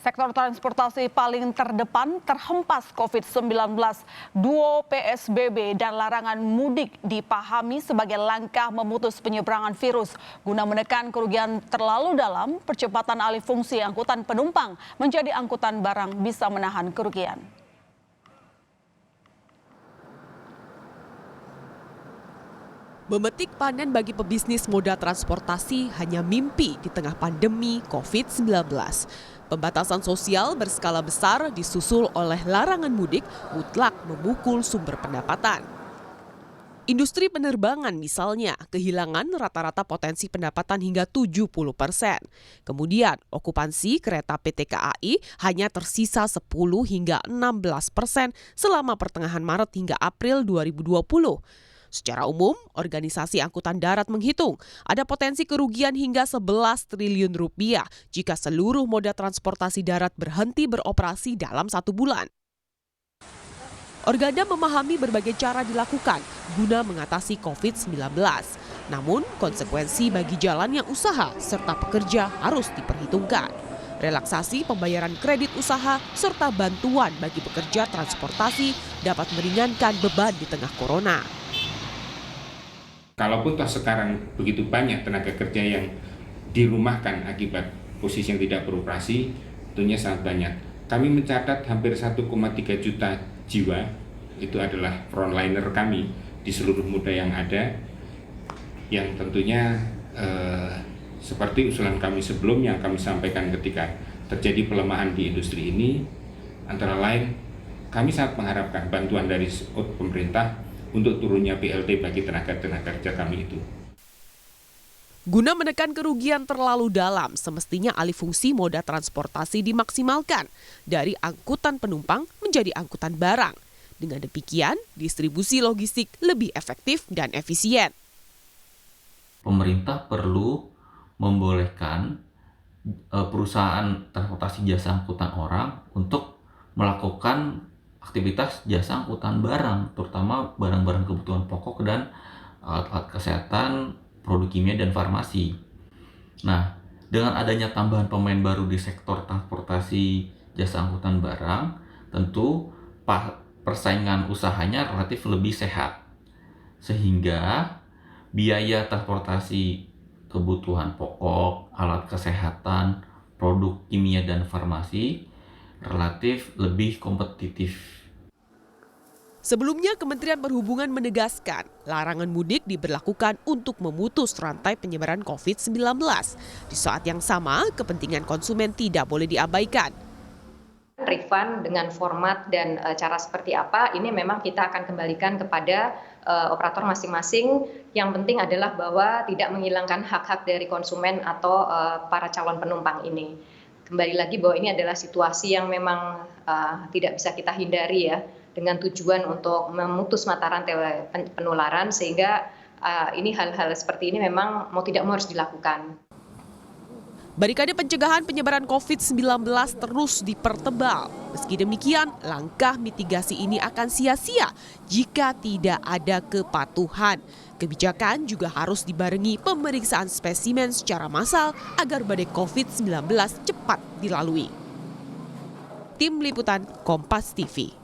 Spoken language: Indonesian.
Sektor transportasi paling terdepan terhempas COVID-19. Duo PSBB dan larangan mudik dipahami sebagai langkah memutus penyebaran virus. Guna menekan kerugian terlalu dalam, percepatan alih fungsi angkutan penumpang menjadi angkutan barang bisa menahan kerugian. Memetik panen bagi pebisnis moda transportasi hanya mimpi di tengah pandemi COVID-19. Pembatasan sosial berskala besar disusul oleh larangan mudik mutlak memukul sumber pendapatan. Industri penerbangan misalnya kehilangan rata-rata potensi pendapatan hingga 70%. Kemudian okupansi kereta PT KAI hanya tersisa 10 hingga 16% selama pertengahan Maret hingga April 2020. Secara umum, organisasi angkutan darat menghitung ada potensi kerugian hingga 11 triliun rupiah jika seluruh moda transportasi darat berhenti beroperasi dalam 1 bulan. Organda memahami berbagai cara dilakukan guna mengatasi COVID-19. Namun, konsekuensi bagi jalannya usaha serta pekerja harus diperhitungkan. Relaksasi pembayaran kredit usaha serta bantuan bagi pekerja transportasi dapat meringankan beban di tengah corona. Kalaupun toh sekarang begitu banyak tenaga kerja yang dirumahkan akibat posisi yang tidak beroperasi, tentunya sangat banyak. Kami mencatat hampir 1,3 juta jiwa, itu adalah frontliner kami di seluruh moda yang ada, yang tentunya seperti usulan kami sebelumnya yang kami sampaikan ketika terjadi pelemahan di industri ini, antara lain kami sangat mengharapkan bantuan dari pemerintah untuk turunnya BLT bagi tenaga kerja kami itu. Guna menekan kerugian terlalu dalam, semestinya alih fungsi moda transportasi dimaksimalkan dari angkutan penumpang menjadi angkutan barang. Dengan demikian, distribusi logistik lebih efektif dan efisien. Pemerintah perlu membolehkan perusahaan transportasi jasa angkutan orang untuk melakukan aktivitas jasa angkutan barang, terutama barang-barang kebutuhan pokok dan alat-alat kesehatan, produk kimia, dan farmasi. Nah, dengan adanya tambahan pemain baru di sektor transportasi jasa angkutan barang, tentu persaingan usahanya relatif lebih sehat. Sehingga biaya transportasi kebutuhan pokok, alat kesehatan, produk kimia, dan farmasi relatif lebih kompetitif. Sebelumnya, Kementerian Perhubungan menegaskan larangan mudik diberlakukan untuk memutus rantai penyebaran COVID-19. Di saat yang sama, kepentingan konsumen tidak boleh diabaikan. Refund dengan format dan cara seperti apa, ini memang kita akan kembalikan kepada operator masing-masing. Yang penting adalah bahwa tidak menghilangkan hak-hak dari konsumen atau para calon penumpang ini. Kembali lagi bahwa ini adalah situasi yang memang tidak bisa kita hindari ya, dengan tujuan untuk memutus mata rantai penularan, sehingga ini hal-hal seperti ini memang mau tidak mau harus dilakukan. Barikade pencegahan penyebaran COVID-19 terus dipertebal. Meski demikian, langkah mitigasi ini akan sia-sia jika tidak ada kepatuhan. Kebijakan juga harus dibarengi pemeriksaan spesimen secara massal agar badai COVID-19 cepat dilalui. Tim Liputan Kompas TV.